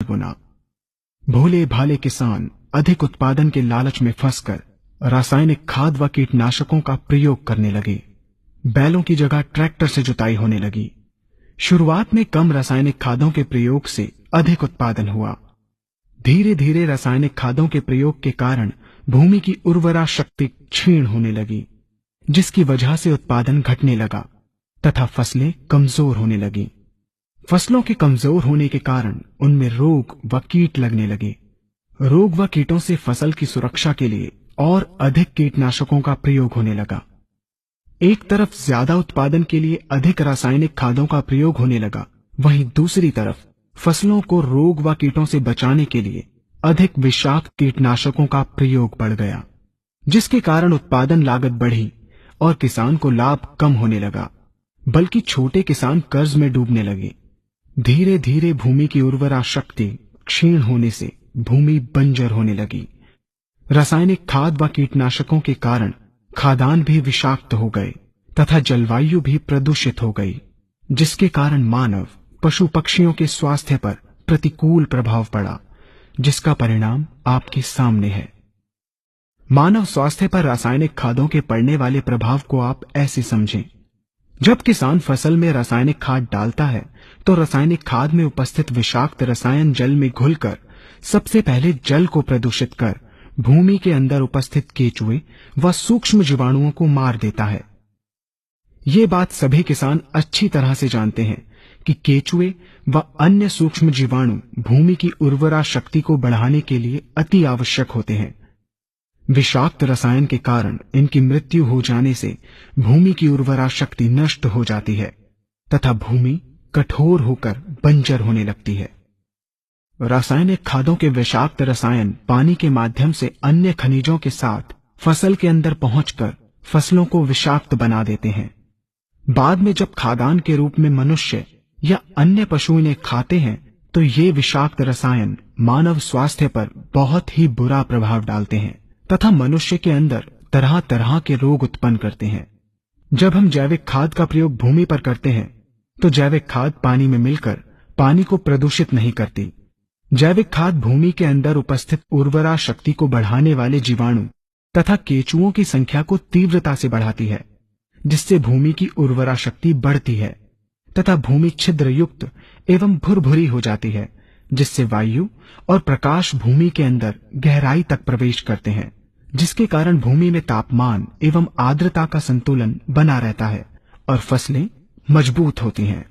गुना। भोले भाले किसान अधिक उत्पादन के लालच में फंसकर रासायनिक खाद व कीटनाशकों का प्रयोग करने लगे। बैलों की जगह ट्रैक्टर से जुताई होने लगी। शुरुआत में कम रासायनिक खादों के प्रयोग से अधिक उत्पादन हुआ। धीरे धीरे रासायनिक खादों के प्रयोग के कारण भूमि की उर्वरा शक्ति क्षीण होने लगी, जिसकी वजह से उत्पादन घटने लगा तथा फसलें कमजोर होने लगी। फसलों के कमजोर होने के कारण उनमें रोग व कीट लगने लगे। रोग व कीटों से फसल की सुरक्षा के लिए और अधिक कीटनाशकों का प्रयोग होने लगा। एक तरफ ज्यादा उत्पादन के लिए अधिक रासायनिक खादों का प्रयोग होने लगा, वहीं दूसरी तरफ फसलों को रोग व कीटों से बचाने के लिए अधिक विषाक्त कीटनाशकों का प्रयोग बढ़ गया, जिसके कारण उत्पादन लागत बढ़ी और किसान को लाभ कम होने लगा, बल्कि छोटे किसान कर्ज में डूबने लगे। धीरे धीरे भूमि की उर्वरा शक्ति क्षीण होने से भूमि बंजर होने लगी। रासायनिक खाद व कीटनाशकों के कारण खाद्यान्न भी विषाक्त हो गए तथा जलवायु भी प्रदूषित हो गई, जिसके कारण मानव पशु पक्षियों के स्वास्थ्य पर प्रतिकूल प्रभाव पड़ा, जिसका परिणाम आपके सामने है। मानव स्वास्थ्य पर रासायनिक खादों के पड़ने वाले प्रभाव को आप ऐसे समझें। जब किसान फसल में रासायनिक खाद डालता है तो रासायनिक खाद में उपस्थित विषाक्त रसायन जल में घुलकर सबसे पहले जल को प्रदूषित कर भूमि के अंदर उपस्थित केचुए व सूक्ष्म जीवाणुओं को मार देता है। ये बात सभी किसान अच्छी तरह से जानते हैं कि केचुए व अन्य सूक्ष्म जीवाणु भूमि की उर्वरा शक्ति को बढ़ाने के लिए अति आवश्यक होते हैं। विषाक्त रसायन के कारण इनकी मृत्यु हो जाने से भूमि की उर्वरा शक्ति नष्ट हो जाती है तथा भूमि कठोर होकर बंजर होने लगती है। रासायनिक खादों के विषाक्त रसायन पानी के माध्यम से अन्य खनिजों के साथ फसल के अंदर पहुंचकर फसलों को विषाक्त बना देते हैं। बाद में जब खाद्यान्न के रूप में मनुष्य या अन्य पशु इन्हें खाते हैं तो ये विषाक्त रसायन मानव स्वास्थ्य पर बहुत ही बुरा प्रभाव डालते हैं तथा मनुष्य के अंदर तरह तरह के रोग उत्पन्न करते हैं। जब हम जैविक खाद का प्रयोग भूमि पर करते हैं तो जैविक खाद पानी में मिलकर पानी को प्रदूषित नहीं करती। जैविक खाद भूमि के अंदर उपस्थित उर्वरा शक्ति को बढ़ाने वाले जीवाणु तथा केचुओं की संख्या को तीव्रता से बढ़ाती है, जिससे भूमि की उर्वरा शक्ति बढ़ती है तथा भूमि छिद्र युक्त एवं भुरभुरी हो जाती है, जिससे वायु और प्रकाश भूमि के अंदर गहराई तक प्रवेश करते हैं, जिसके कारण भूमि में तापमान एवं आर्द्रता का संतुलन बना रहता है और फसलें मजबूत होती हैं।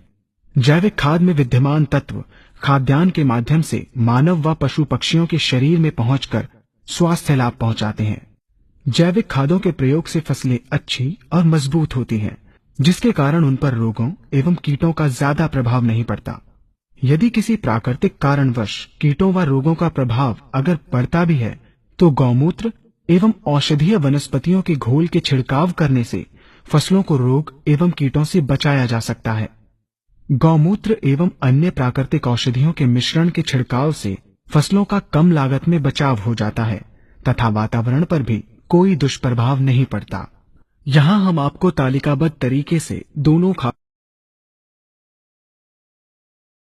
जैविक खाद में विद्यमान तत्व खाद्यान्न के माध्यम से मानव व पशु पक्षियों के शरीर में पहुंचकर स्वास्थ्य लाभ पहुंचाते हैं। जैविक खादों के प्रयोग से फसलें अच्छी और मजबूत होती हैं, जिसके कारण उन पर रोगों एवं कीटों का ज्यादा प्रभाव नहीं पड़ता। यदि किसी प्राकृतिक कारणवश कीटों व रोगों का प्रभाव अगर पड़ता भी है तो गौमूत्र एवं औषधीय वनस्पतियों के घोल के छिड़काव करने से फसलों को रोग एवं कीटों से बचाया जा सकता है। गौमूत्र एवं अन्य प्राकृतिक औषधियों के मिश्रण के छिड़काव से फसलों का कम लागत में बचाव हो जाता है तथा वातावरण पर भी कोई दुष्प्रभाव नहीं पड़ता। यहाँ हम आपको तालिकाबद्ध तरीके से दोनों